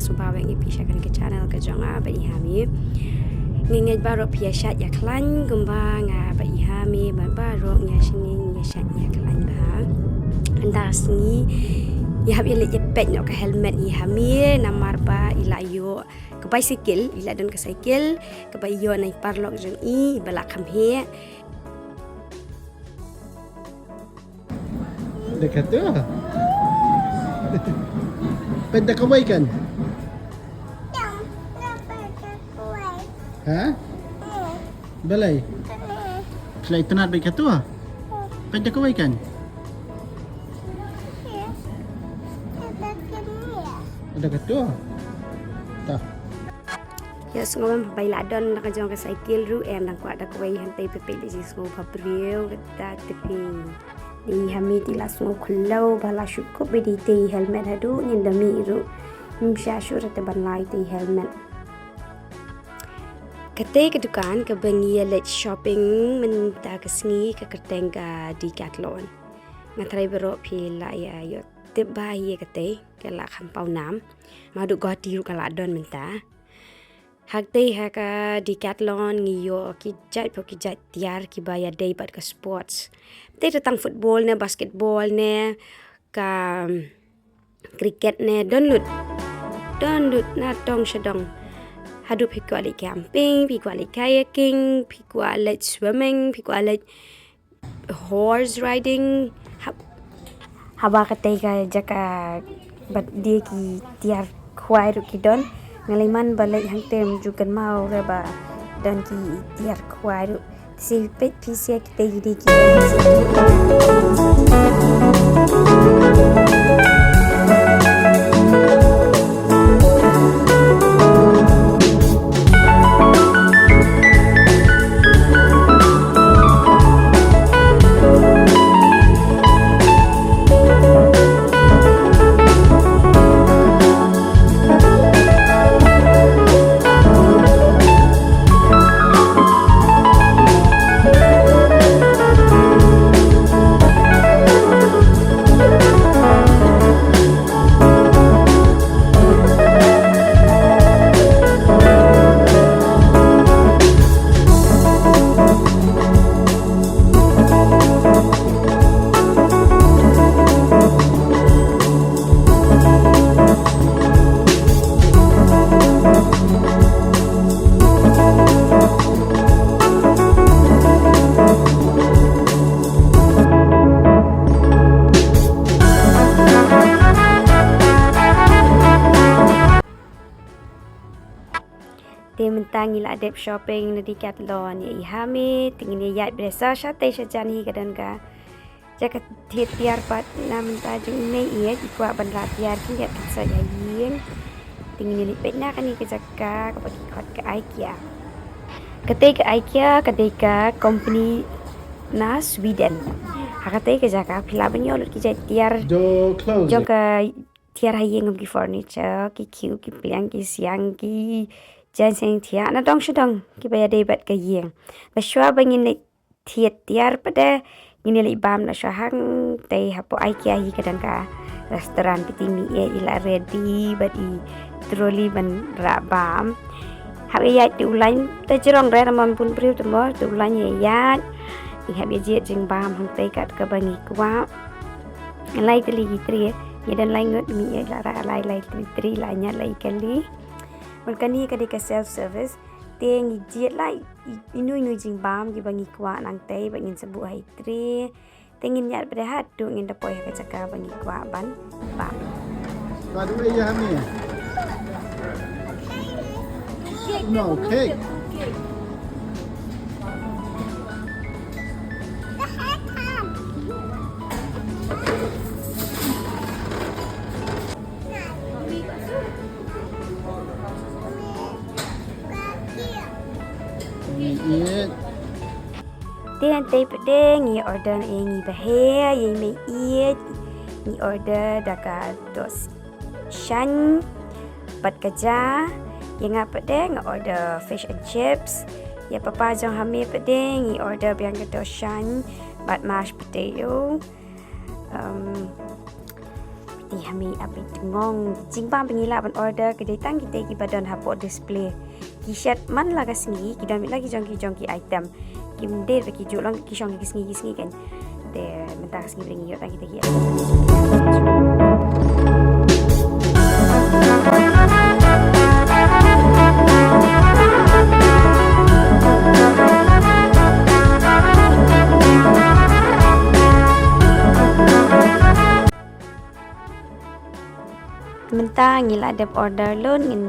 sumpah bang ipishakan ke channel ke jonga ba ihami ngenge baro pia shat ya klan gumba nga ba ihami ban baro nya shini nya shat ya klan ba anda sni ya habi le pet no ka helmet ihami namar ba ila yo ke bicycle ila don ke cycle ke ba yo nai parlok jeng I bala kham he dekat tu peda khwai kan ha balai klai tenat baik tu peda khwai kan dekat tu tak ya ngom bai la don nak jong ke cycle ru em nang kwa da khwai han te pe le ji ngom pa breu ta tepi ni hami ti la sno khullo bala shut ko be di te helmet hadu nin da mi ru sha shur te ban lai te helmet kate ke dukan ke bangi let shopping men ta ke sngi ke kerteng ka Decathlon ngatrai bero phi la ya yo te ba ye kate ke la kham pau nam ma du go ti ru ka la don men ta hak te ha ka Decathlon ngi yo ki jat po ki jat tiar ki ba ya day bat ka sports te tang football ne basketball ne ka cricket ne don lut na tong shadong hadu pikwa le camping pikwa le kayaking pikwa le swimming pikwa le horse riding haba ka te ka jaka bat dia ki tiar khwai ru ki don ngaliman balai hang tem ju kan mau re ba dan ki tiar khwai ru si pet pisia ki te di ki mentangi la dep shopping na Decathlon ya ihami tingin ya bresa sha te sha jani gadan ka jaka tiar pat na menta jung nei ye ikwa ban la tiar ki ya sa ya yin tingin ni pet na kani ke jaka ka pagi khot ke IKEA ke IKEA ka company na Sweden hakate ke jaka phila ban yo ki ja tiar jo ka tiar ha yeng ki furniture ki kiu ki pliang ki siang ki Janseng tia na dong shudong ki baya debat ke yeng ba shwa bangin le thiet tiar pada ngini le bam na shahang te hapo IKEA hi kadang ka restoran pitimi e ila ready but I trolley ban ra bam habe ya ti ulan te jirong re ramon pun priu te mo te ulan ye ya ni habe je jing bam hang te kat ka bangi kwa lai te li tri ye dan lai ngot mi e la ra lai tri la nya lai kali Kani kadika self-service Tiang ijit lah Inu jing bam Ki bangi kuat nang tay Bangin sebu hai tri Tingin nyat pada hatu Ngin dapoy haka cakap bangi kuat ban Bam Kadu iya hami No, cake Tiang tay pedeng Ni order ni bahaya Yang may eat Ni order Daka dos Shan Pat kaja Yang nga pedeng order fish and chips Ya papa jong hami pedeng Ni order biang dos Shan Pat mashed potato Di kami api tengong jingpang pengila ban order ke datang kita ki badan hapok display. Kishat man lah kasngi kita ambil lagi jongki item. Kim der bagi jolong kisong kisngi kan. De mentah kasngi beringi yuk kita ki. Mentah ngila ada order loan ngin.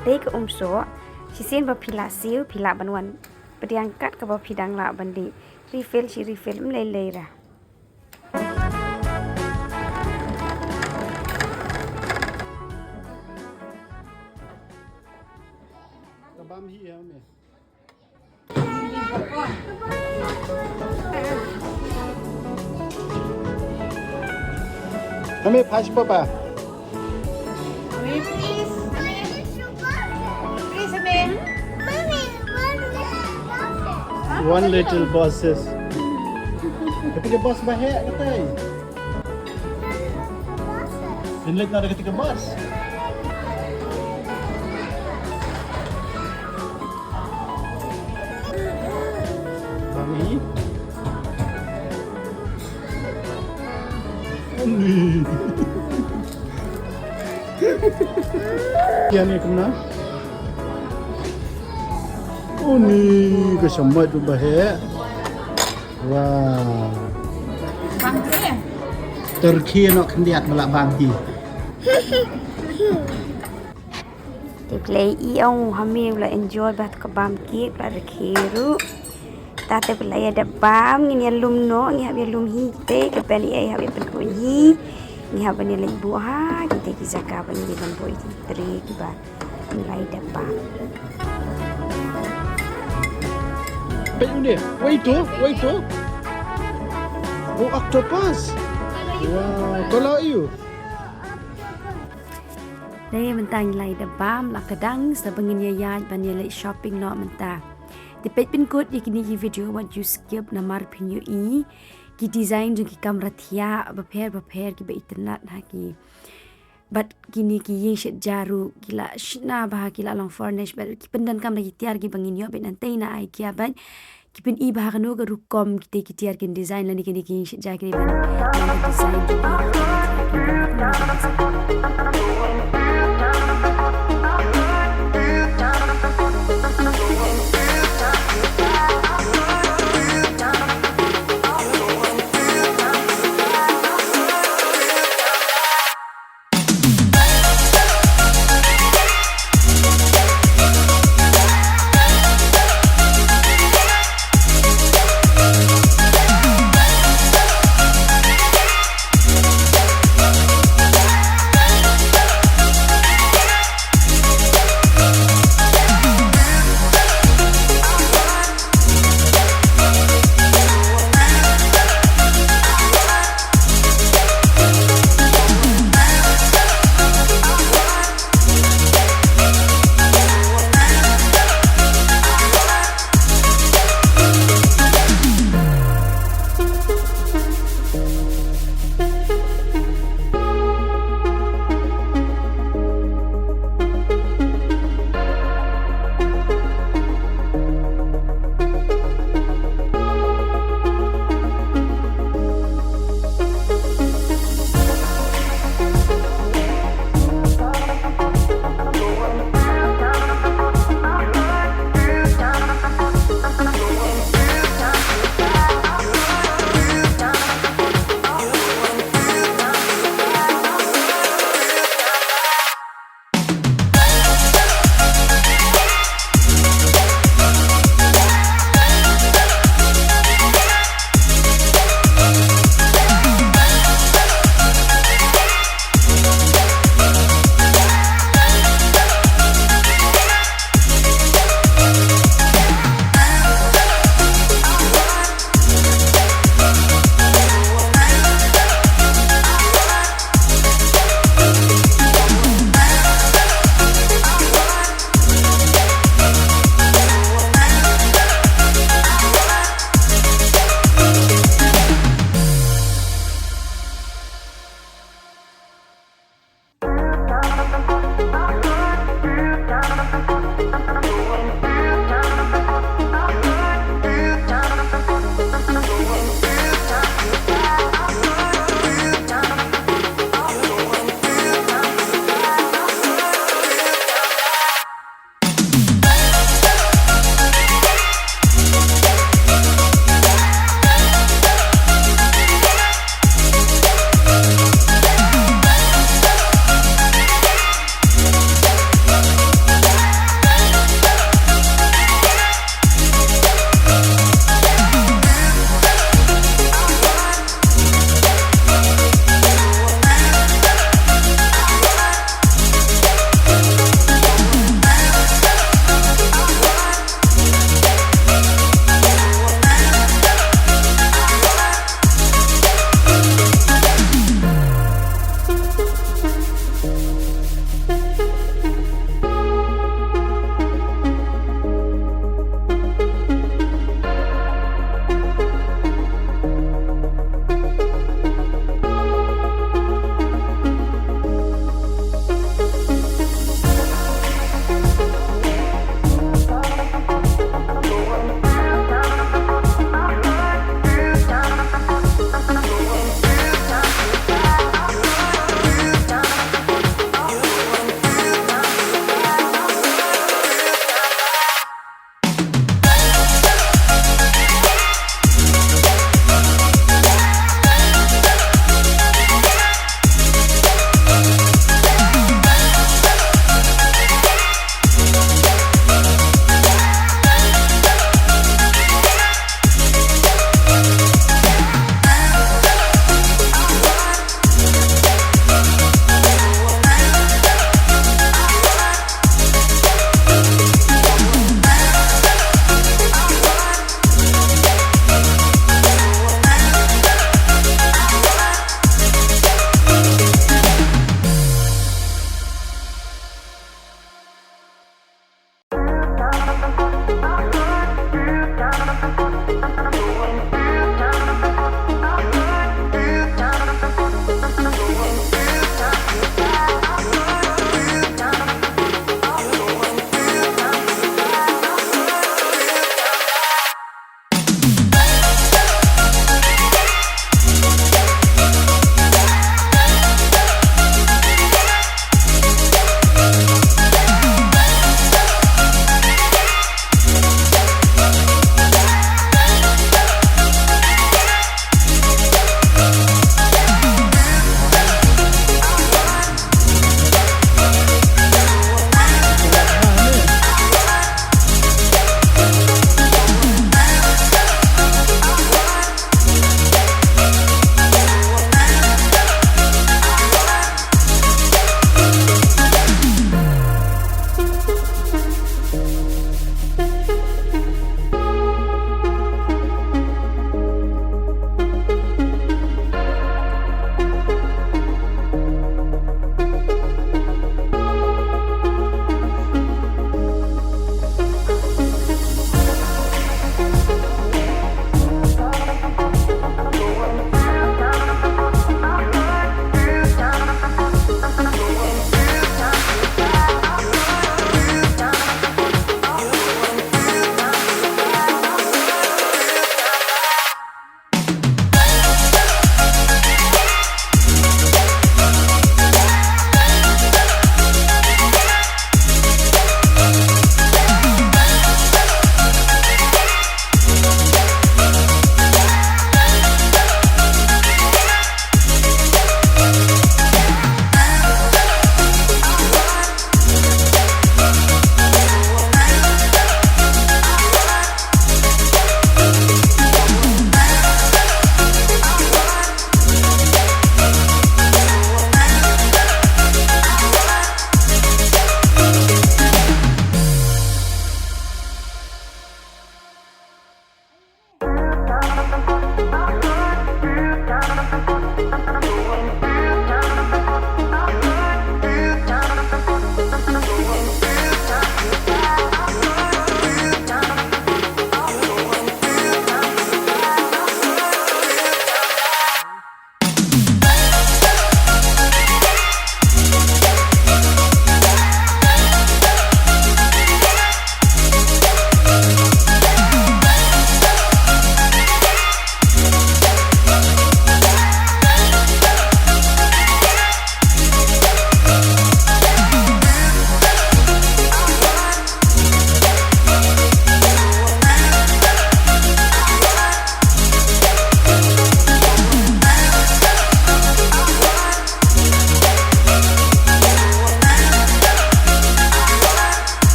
Dei ke umso, sisin berpila siu pila banwan. Berdiangkat ke bawah pidang lah bandi. Refill meleleh lah. Kabam hi me. Kami pas papa. One little bosses. Tapi dia bos bahaya kata. Inlet nak ada ketiga bos. Kami. Kian ni kemana? Oh ni kesemua tu bahaya. Wah. Bangki. Turki nak kendiat melak bangki. Di play iong kami ula enjoy bat ke bangki ula rekiru. Tate play ada bam ngin lum no ngi habi lum hi te ke peli ai habi pen ko hi. Ngi habi ni lai bu ha kita ki zaka ban di ban boy tri ki ba nilai da bam. Wait tu. Oh, octopus. Wow, kalau you. Dei mentang lai da bam la kadang sabangin ya yaj ban ya lai shopping no mentah. Di page pin code di kini ki video wat you skip namar pin you i ki design jung ki kamera thia baper ki ba internet ha ki. But kini ki yin shet jaru gila shna bah gila long furnish but ki pendan kam lagi tiar ki bangin yo ben antai na IKEA ban ki pen i bah kanu ga rukom ki ki tiar kin design lani kini ki yin shet jakri ban design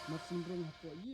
Masing-ring hapo yi.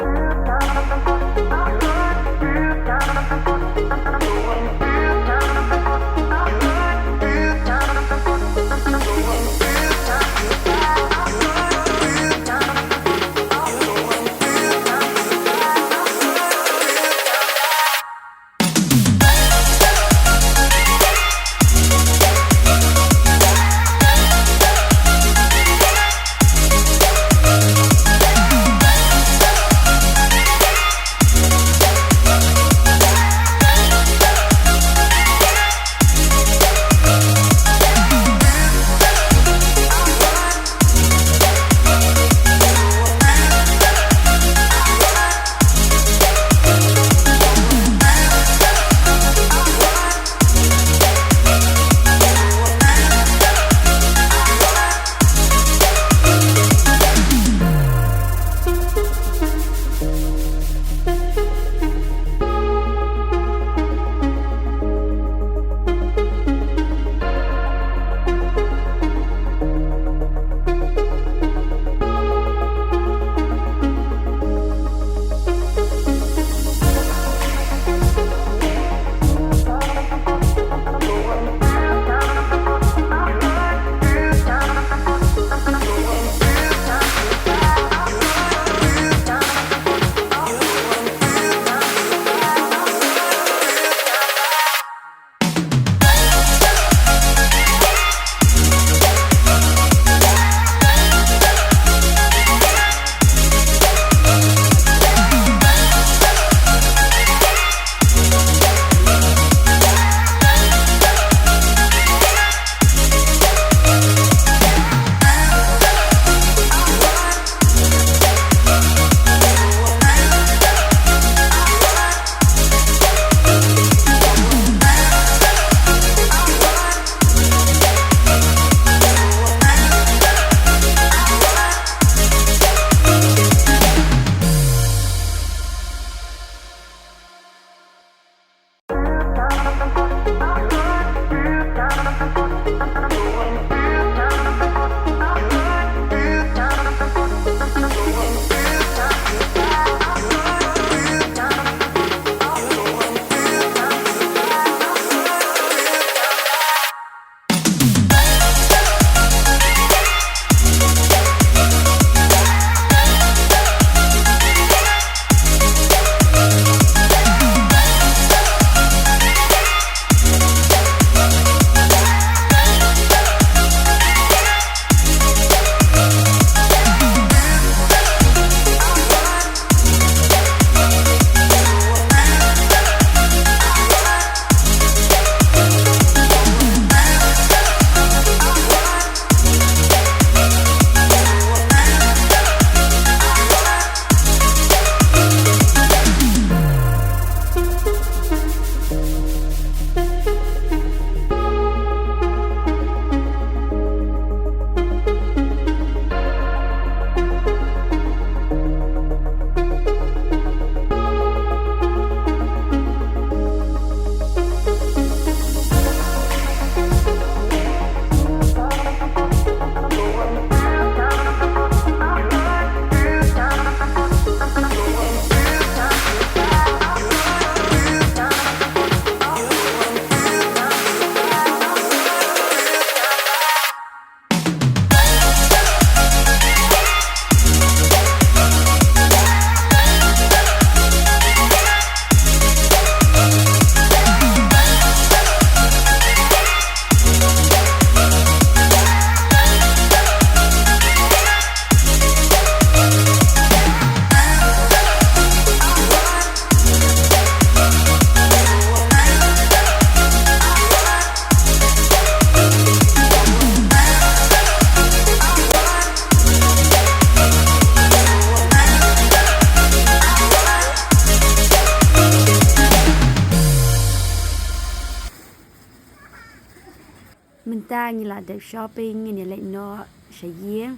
Menta ni la de shopping ni le no shaye.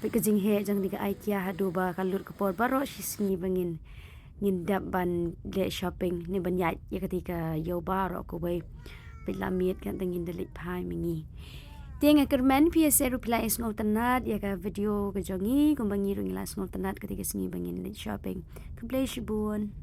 Pe kejing he jang di IKEA hadu ba kalut kepor baro sisngi bangin ngin dap ban de shopping ni ban ya ketika yo baro ko bai pe la miet kan tengin de lit pai mingi. Tiang kermen pia seru pilai ngol tenat ya ka video kejongi kumbangi rungilas ngol tenat ketika sengi bangin shopping. Keblai shibun.